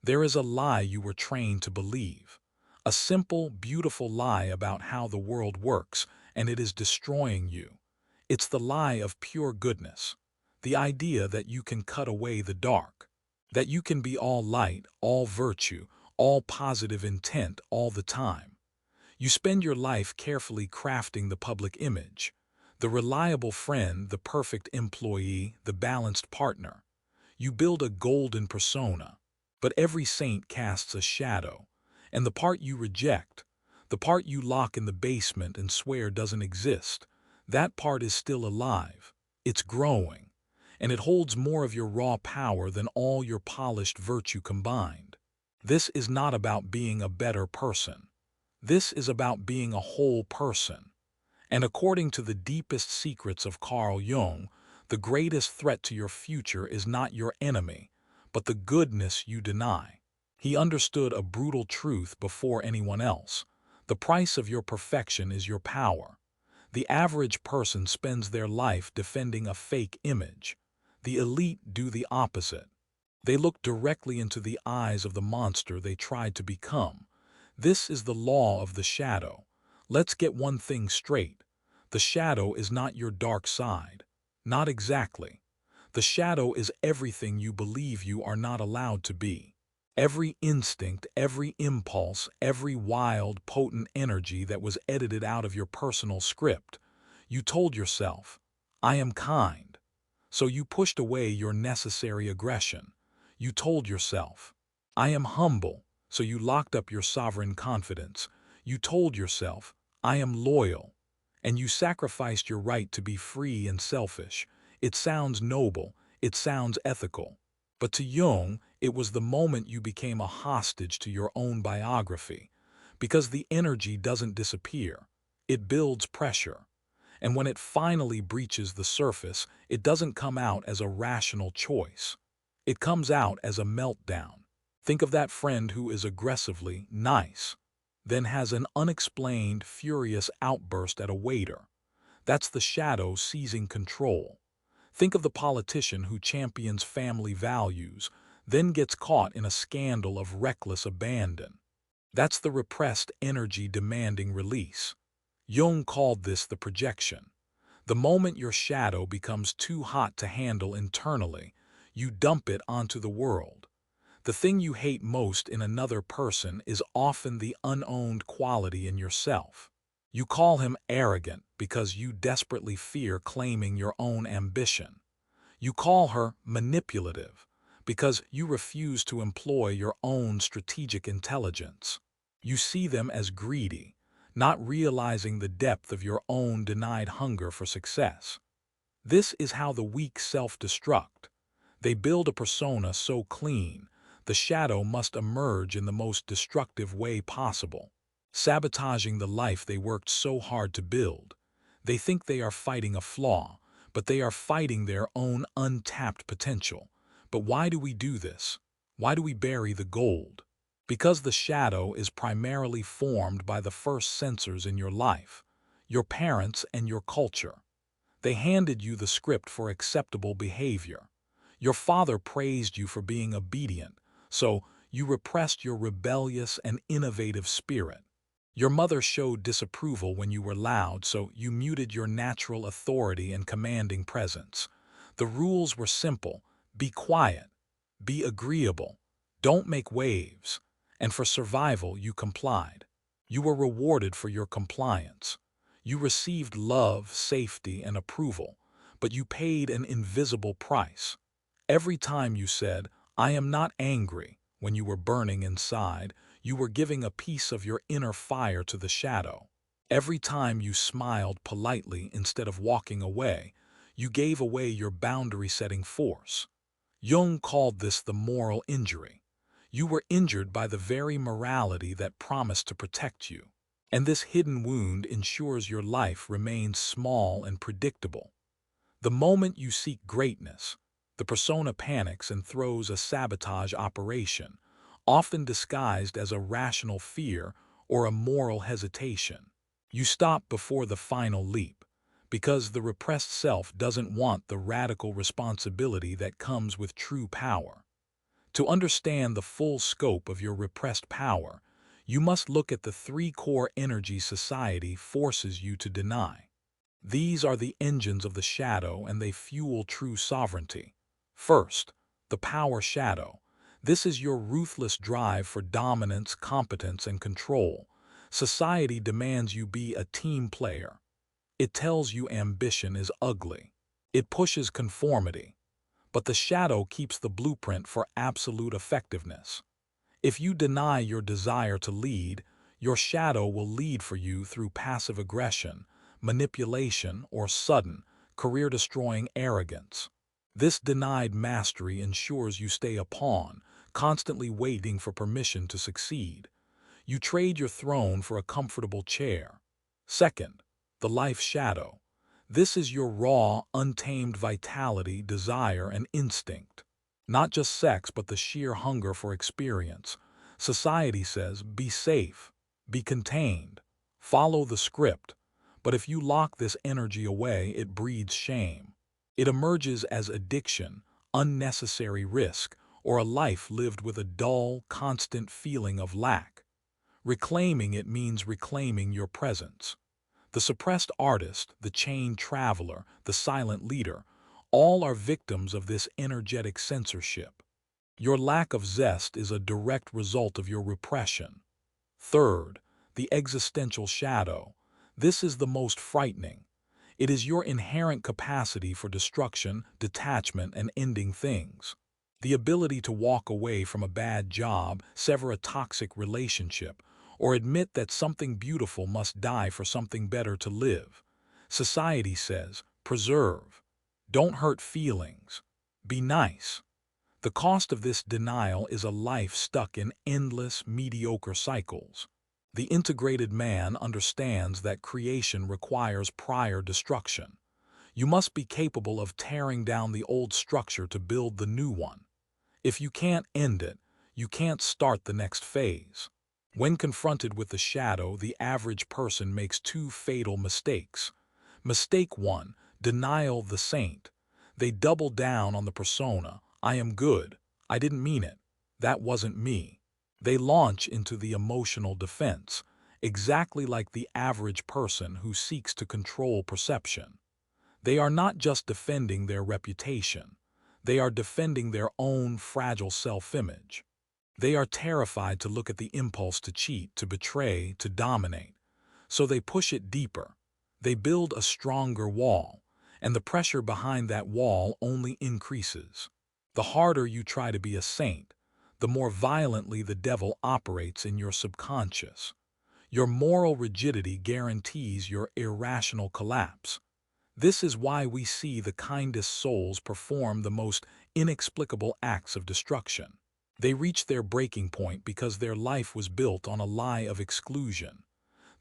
There is a lie you were trained to believe. A simple, beautiful lie about how the world works, and it is destroying you. It's the lie of pure goodness. The idea that you can cut away the dark. That you can be all light, all virtue, all positive intent all the time. You spend your life carefully crafting the public image. The reliable friend, the perfect employee, the balanced partner. You build a golden persona. But every saint casts a shadow. And the part you reject, the part you lock in the basement and swear doesn't exist, that part is still alive. It's growing. And it holds more of your raw power than all your polished virtue combined. This is not about being a better person. This is about being a whole person. And according to the deepest secrets of Carl Jung, the greatest threat to your future is not your enemy, but the goodness you deny. He understood a brutal truth before anyone else. The price of your perfection is your power. The average person spends their life defending a fake image. The elite do the opposite. They look directly into the eyes of the monster they tried to become. This is the law of the shadow. Let's get one thing straight. The shadow is not your dark side. Not exactly. The shadow is everything you believe you are not allowed to be. Every instinct, every impulse, every wild, potent energy that was edited out of your personal script. You told yourself, I am kind. So you pushed away your necessary aggression. You told yourself, I am humble. So you locked up your sovereign confidence. You told yourself, I am loyal. And you sacrificed your right to be free and selfish. It sounds noble, it sounds ethical. But to Jung, it was the moment you became a hostage to your own biography. Because the energy doesn't disappear. It builds pressure. And when it finally breaches the surface, it doesn't come out as a rational choice. It comes out as a meltdown. Think of that friend who is aggressively nice, then has an unexplained, furious outburst at a waiter. That's the shadow seizing control. Think of the politician who champions family values, then gets caught in a scandal of reckless abandon. That's the repressed energy demanding release. Jung called this the projection. The moment your shadow becomes too hot to handle internally, you dump it onto the world. The thing you hate most in another person is often the unowned quality in yourself. You call him arrogant because you desperately fear claiming your own ambition. You call her manipulative because you refuse to employ your own strategic intelligence. You see them as greedy, not realizing the depth of your own denied hunger for success. This is how the weak self-destruct. They build a persona so clean, the shadow must emerge in the most destructive way possible, sabotaging the life they worked so hard to build. They think they are fighting a flaw, but they are fighting their own untapped potential. But why do we do this? Why do we bury the gold? Because the shadow is primarily formed by the first censors in your life, your parents and your culture. They handed you the script for acceptable behavior. Your father praised you for being obedient, so you repressed your rebellious and innovative spirit. Your mother showed disapproval when you were loud, so you muted your natural authority and commanding presence. The rules were simple: be quiet, be agreeable, don't make waves. And for survival, you complied. You were rewarded for your compliance. You received love, safety, and approval, but you paid an invisible price. Every time you said, I am not angry, when you were burning inside, you were giving a piece of your inner fire to the shadow. Every time you smiled politely instead of walking away, you gave away your boundary-setting force. Jung called this the moral injury. You were injured by the very morality that promised to protect you. And this hidden wound ensures your life remains small and predictable. The moment you seek greatness, the persona panics and throws a sabotage operation, often disguised as a rational fear or a moral hesitation. You stop before the final leap, because the repressed self doesn't want the radical responsibility that comes with true power. To understand the full scope of your repressed power, you must look at the three core energies society forces you to deny. These are the engines of the shadow, and they fuel true sovereignty. First, the power shadow. This is your ruthless drive for dominance, competence, and control. Society demands you be a team player. It tells you ambition is ugly. It pushes conformity. But the shadow keeps the blueprint for absolute effectiveness. If you deny your desire to lead, your shadow will lead for you through passive aggression, manipulation, or sudden, career-destroying arrogance. This denied mastery ensures you stay a pawn, constantly waiting for permission to succeed. You trade your throne for a comfortable chair. Second, the life shadow. This is your raw, untamed vitality, desire, and instinct. Not just sex, but the sheer hunger for experience. Society says, be safe, be contained, follow the script. But if you lock this energy away, it breeds shame. It emerges as addiction, unnecessary risk, or a life lived with a dull, constant feeling of lack. Reclaiming it means reclaiming your presence. The suppressed artist, the chained traveler, the silent leader, all are victims of this energetic censorship. Your lack of zest is a direct result of your repression. Third, the existential shadow. This is the most frightening. It is your inherent capacity for destruction, detachment, and ending things. The ability to walk away from a bad job, sever a toxic relationship, or admit that something beautiful must die for something better to live. Society says, preserve. Don't hurt feelings. Be nice. The cost of this denial is a life stuck in endless, mediocre cycles. The integrated man understands that creation requires prior destruction. You must be capable of tearing down the old structure to build the new one. If you can't end it, you can't start the next phase. When confronted with the shadow, the average person makes two fatal mistakes. Mistake 1, denial the saint. They double down on the persona. I am good. I didn't mean it. That wasn't me. They launch into the emotional defense, exactly like the average person who seeks to control perception. They are not just defending their reputation. They are defending their own fragile self-image. They are terrified to look at the impulse to cheat, to betray, to dominate. So they push it deeper. They build a stronger wall, and the pressure behind that wall only increases. The harder you try to be a saint, the more violently the devil operates in your subconscious. Your moral rigidity guarantees your irrational collapse. This is why we see the kindest souls perform the most inexplicable acts of destruction. They reach their breaking point because their life was built on a lie of exclusion.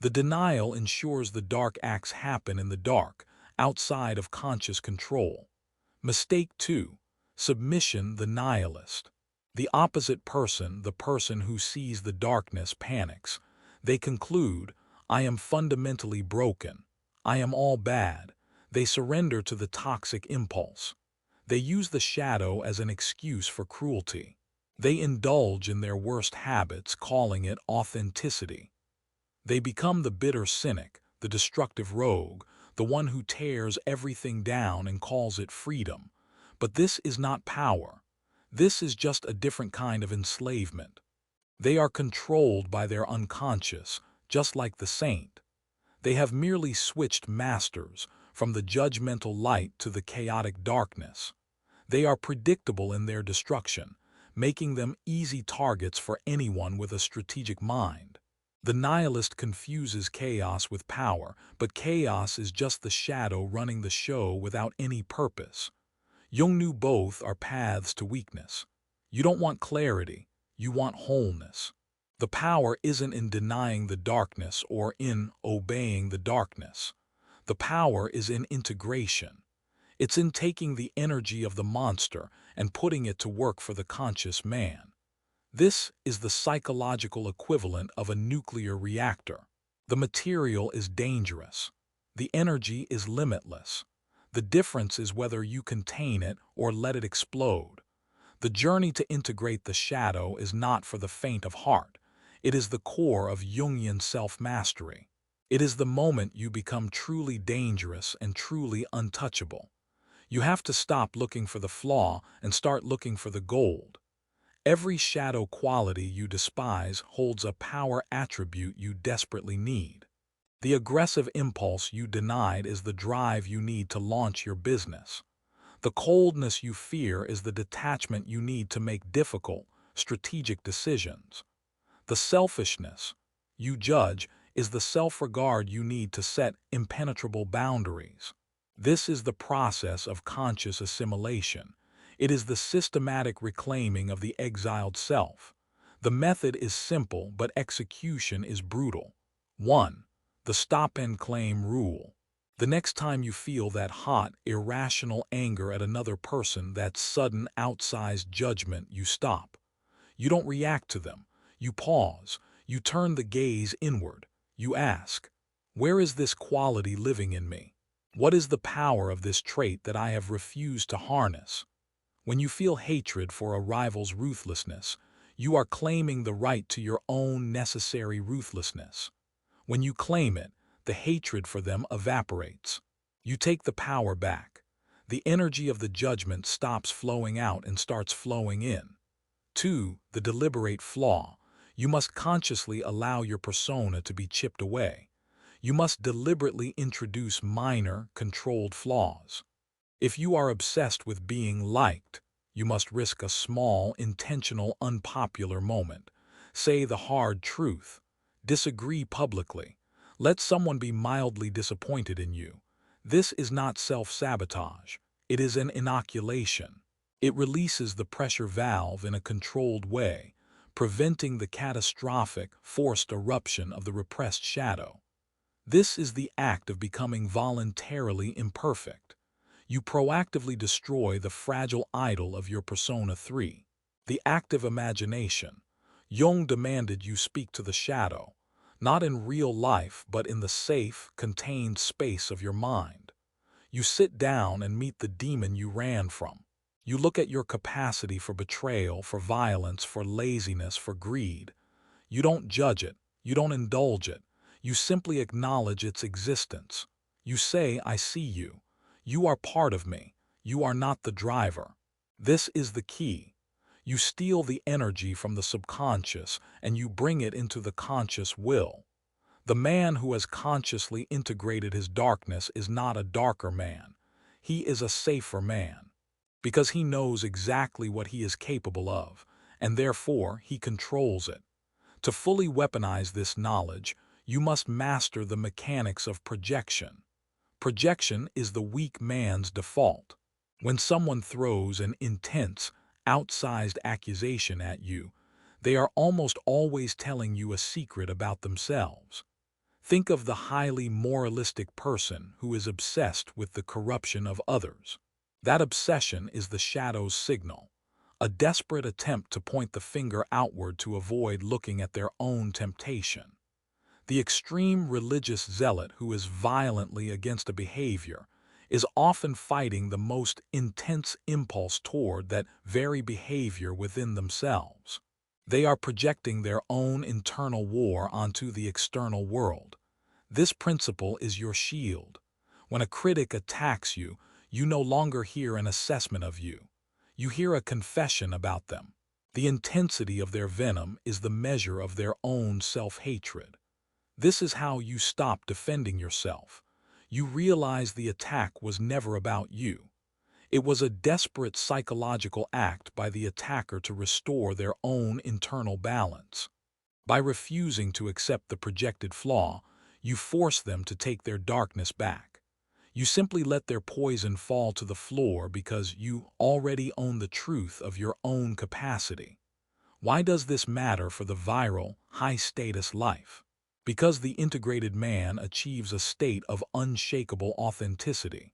The denial ensures the dark acts happen in the dark, outside of conscious control. Mistake 2. Submission the nihilist. The opposite person, the person who sees the darkness, panics. They conclude, I am fundamentally broken. I am all bad. They surrender to the toxic impulse. They use the shadow as an excuse for cruelty. They indulge in their worst habits, calling it authenticity. They become the bitter cynic, the destructive rogue, the one who tears everything down and calls it freedom. But this is not power. This is just a different kind of enslavement. They are controlled by their unconscious, just like the saint. They have merely switched masters, from the judgmental light to the chaotic darkness. They are predictable in their destruction, making them easy targets for anyone with a strategic mind. The nihilist confuses chaos with power, but chaos is just the shadow running the show without any purpose. Jung knew both are paths to weakness. You don't want clarity, you want wholeness. The power isn't in denying the darkness or in obeying the darkness. The power is in integration. It's in taking the energy of the monster and putting it to work for the conscious man. This is the psychological equivalent of a nuclear reactor. The material is dangerous. The energy is limitless. The difference is whether you contain it or let it explode. The journey to integrate the shadow is not for the faint of heart. It is the core of Jungian self-mastery. It is the moment you become truly dangerous and truly untouchable. You have to stop looking for the flaw and start looking for the gold. Every shadow quality you despise holds a power attribute you desperately need. The aggressive impulse you denied is the drive you need to launch your business. The coldness you fear is the detachment you need to make difficult, strategic decisions. The selfishness you judge is the self-regard you need to set impenetrable boundaries. This is the process of conscious assimilation. It is the systematic reclaiming of the exiled self. The method is simple, but execution is brutal. 1. The stop and claim rule. The next time you feel that hot, irrational anger at another person, that sudden, outsized judgment, you stop. You don't react to them. You pause. You turn the gaze inward. You ask, where is this quality living in me? What is the power of this trait that I have refused to harness? When you feel hatred for a rival's ruthlessness, you are claiming the right to your own necessary ruthlessness. When you claim it, the hatred for them evaporates. You take the power back. The energy of the judgment stops flowing out and starts flowing in. 2. The deliberate flaw. You must consciously allow your persona to be chipped away. You must deliberately introduce minor, controlled flaws. If you are obsessed with being liked, you must risk a small, intentional, unpopular moment. Say the hard truth. Disagree publicly. Let someone be mildly disappointed in you. This is not self-sabotage. It is an inoculation. It releases the pressure valve in a controlled way, preventing the catastrophic, forced eruption of the repressed shadow. This is the act of becoming voluntarily imperfect. You proactively destroy the fragile idol of your persona 3. The active imagination. Jung demanded you speak to the shadow, not in real life but in the safe, contained space of your mind. You sit down and meet the demon you ran from. You look at your capacity for betrayal, for violence, for laziness, for greed. You don't judge it. You don't indulge it. You simply acknowledge its existence. You say, I see you. You are part of me. You are not the driver. This is the key. You steal the energy from the subconscious and you bring it into the conscious will. The man who has consciously integrated his darkness is not a darker man. He is a safer man. Because he knows exactly what he is capable of, and therefore he controls it. To fully weaponize this knowledge, you must master the mechanics of projection. Projection is the weak man's default. When someone throws an intense, outsized accusation at you, they are almost always telling you a secret about themselves. Think of the highly moralistic person who is obsessed with the corruption of others. That obsession is the shadow's signal, a desperate attempt to point the finger outward to avoid looking at their own temptation. The extreme religious zealot who is violently against a behavior is often fighting the most intense impulse toward that very behavior within themselves. They are projecting their own internal war onto the external world. This principle is your shield. When a critic attacks you, you no longer hear an assessment of you. You hear a confession about them. The intensity of their venom is the measure of their own self-hatred. This is how you stop defending yourself. You realize the attack was never about you. It was a desperate psychological act by the attacker to restore their own internal balance. By refusing to accept the projected flaw, you force them to take their darkness back. You simply let their poison fall to the floor because you already own the truth of your own capacity. Why does this matter for the viral, high-status life? Because the integrated man achieves a state of unshakable authenticity.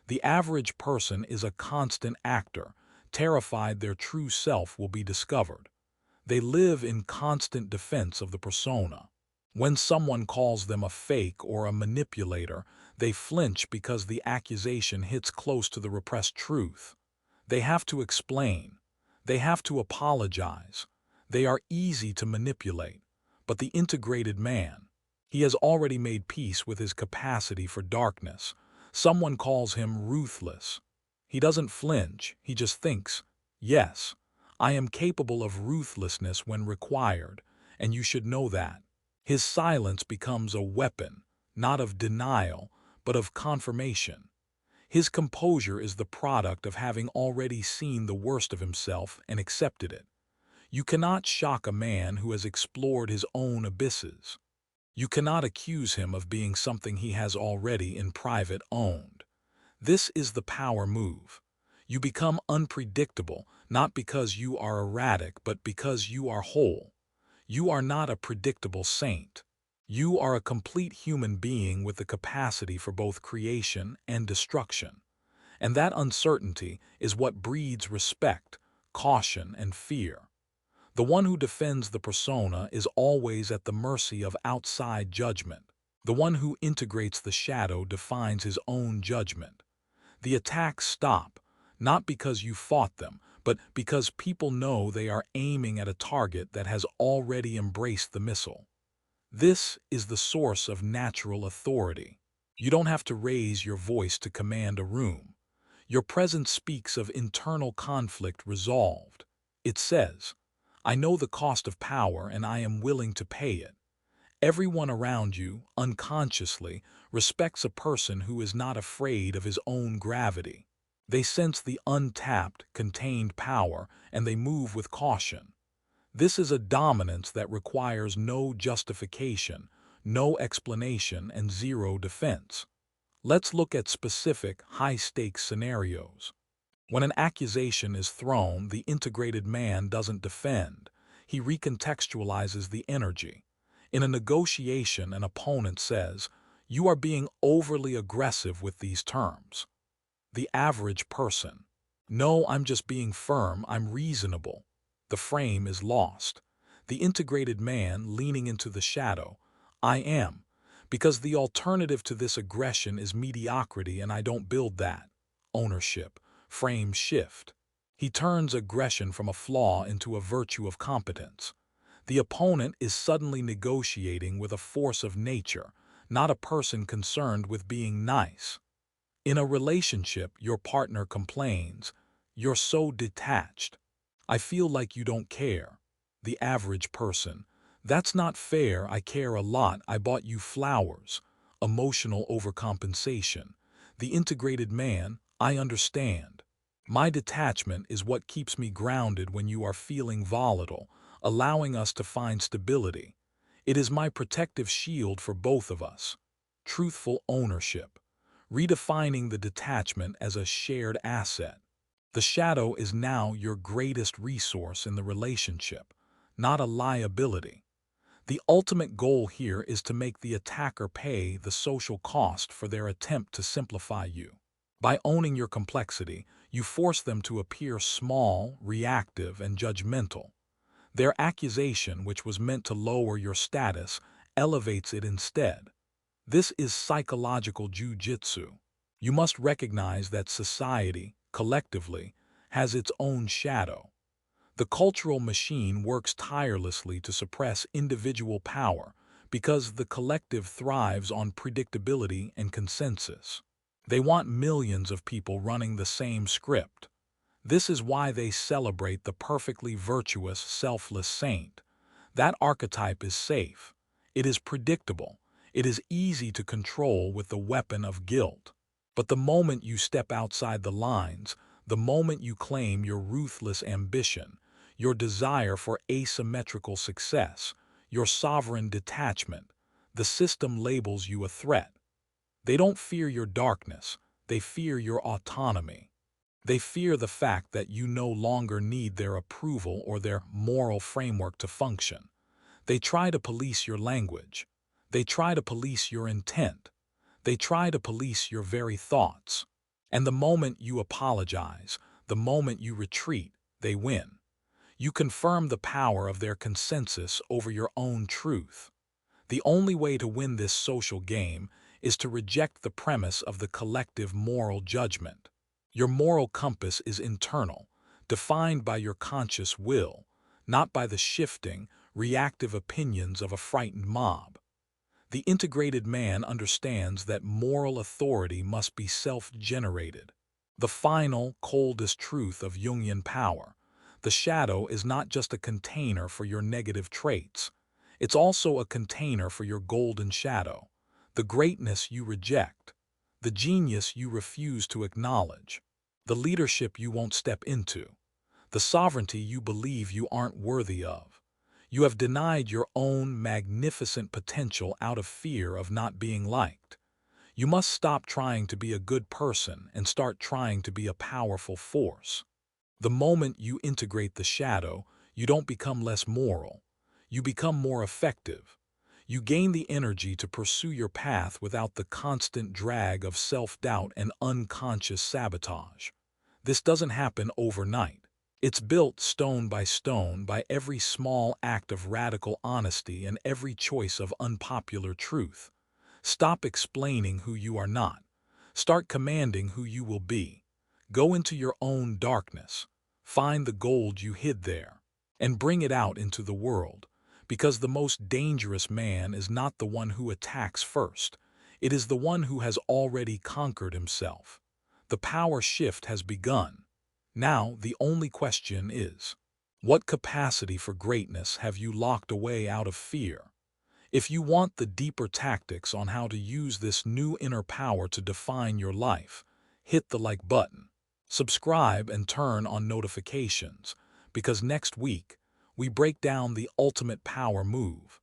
The average person is a constant actor, terrified their true self will be discovered. They live in constant defense of the persona. When someone calls them a fake or a manipulator, they flinch because the accusation hits close to the repressed truth. They have to explain. They have to apologize. They are easy to manipulate. But the integrated man, he has already made peace with his capacity for darkness. Someone calls him ruthless. He doesn't flinch, he just thinks, yes, I am capable of ruthlessness when required, and you should know that. His silence becomes a weapon, not of denial, but of confirmation. His composure is the product of having already seen the worst of himself and accepted it. You cannot shock a man who has explored his own abysses. You cannot accuse him of being something he has already in private owned. This is the power move. You become unpredictable, not because you are erratic, but because you are whole. You are not a predictable saint. You are a complete human being with the capacity for both creation and destruction. And that uncertainty is what breeds respect, caution, and fear. The one who defends the persona is always at the mercy of outside judgment. The one who integrates the shadow defines his own judgment. The attacks stop, not because you fought them, but because people know they are aiming at a target that has already embraced the missile. This is the source of natural authority. You don't have to raise your voice to command a room. Your presence speaks of internal conflict resolved. It says, I know the cost of power and I am willing to pay it. Everyone around you, unconsciously, respects a person who is not afraid of his own gravity. They sense the untapped, contained power, and they move with caution. This is a dominance that requires no justification, no explanation, and zero defense. Let's look at specific, high-stakes scenarios. When an accusation is thrown, the integrated man doesn't defend. He recontextualizes the energy. In a negotiation, an opponent says, "You are being overly aggressive with these terms." The average person, "No, I'm just being firm, I'm reasonable." The frame is lost. The integrated man, leaning into the shadow, "I am, because the alternative to this aggression is mediocrity and I don't build that." Ownership, frame shift. He turns aggression from a flaw into a virtue of competence. The opponent is suddenly negotiating with a force of nature, not a person concerned with being nice. In a relationship, your partner complains, "You're so detached. I feel like you don't care." The average person, "That's not fair, I care a lot, I bought you flowers." Emotional overcompensation. The integrated man, "I understand. My detachment is what keeps me grounded when you are feeling volatile, allowing us to find stability. It is my protective shield for both of us." Truthful ownership. Redefining the detachment as a shared asset. The shadow is now your greatest resource in the relationship, not a liability. The ultimate goal here is to make the attacker pay the social cost for their attempt to simplify you. By owning your complexity, you force them to appear small, reactive, and judgmental. Their accusation, which was meant to lower your status, elevates it instead. This is psychological jujitsu. You must recognize that society, collectively, has its own shadow. The cultural machine works tirelessly to suppress individual power because the collective thrives on predictability and consensus. They want millions of people running the same script. This is why they celebrate the perfectly virtuous, selfless saint. That archetype is safe. It is predictable. It is easy to control with the weapon of guilt. But the moment you step outside the lines, the moment you claim your ruthless ambition, your desire for asymmetrical success, your sovereign detachment, the system labels you a threat. They don't fear your darkness, they fear your autonomy. They fear the fact that you no longer need their approval or their moral framework to function. They try to police your language. They try to police your intent. They try to police your very thoughts. And the moment you apologize, the moment you retreat, they win. You confirm the power of their consensus over your own truth. The only way to win this social game is to reject the premise of the collective moral judgment. Your moral compass is internal. defined by your conscious will, not by the shifting, reactive opinions of a frightened mob. The integrated man understands that moral authority must be self-generated. The final, coldest truth of Jungian power: the shadow is not just a container for your negative traits. It's also a container for your golden shadow, the greatness you reject, the genius you refuse to acknowledge, the leadership you won't step into, the sovereignty you believe you aren't worthy of. You have denied your own magnificent potential out of fear of not being liked. You must stop trying to be a good person and start trying to be a powerful force. The moment you integrate the shadow, you don't become less moral. You become more effective. You gain the energy to pursue your path without the constant drag of self-doubt and unconscious sabotage. This doesn't happen overnight. It's built stone by stone by every small act of radical honesty and every choice of unpopular truth. Stop explaining who you are not. Start commanding who you will be. Go into your own darkness. Find the gold you hid there, and bring it out into the world. Because the most dangerous man is not the one who attacks first. It is the one who has already conquered himself. The power shift has begun. Now, the only question is, what capacity for greatness have you locked away out of fear? If you want the deeper tactics on how to use this new inner power to define your life, hit the like button. Subscribe and turn on notifications, because next week, we break down the ultimate power move,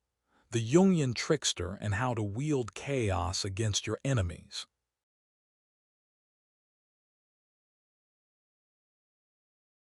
the Jungian trickster, and how to wield chaos against your enemies.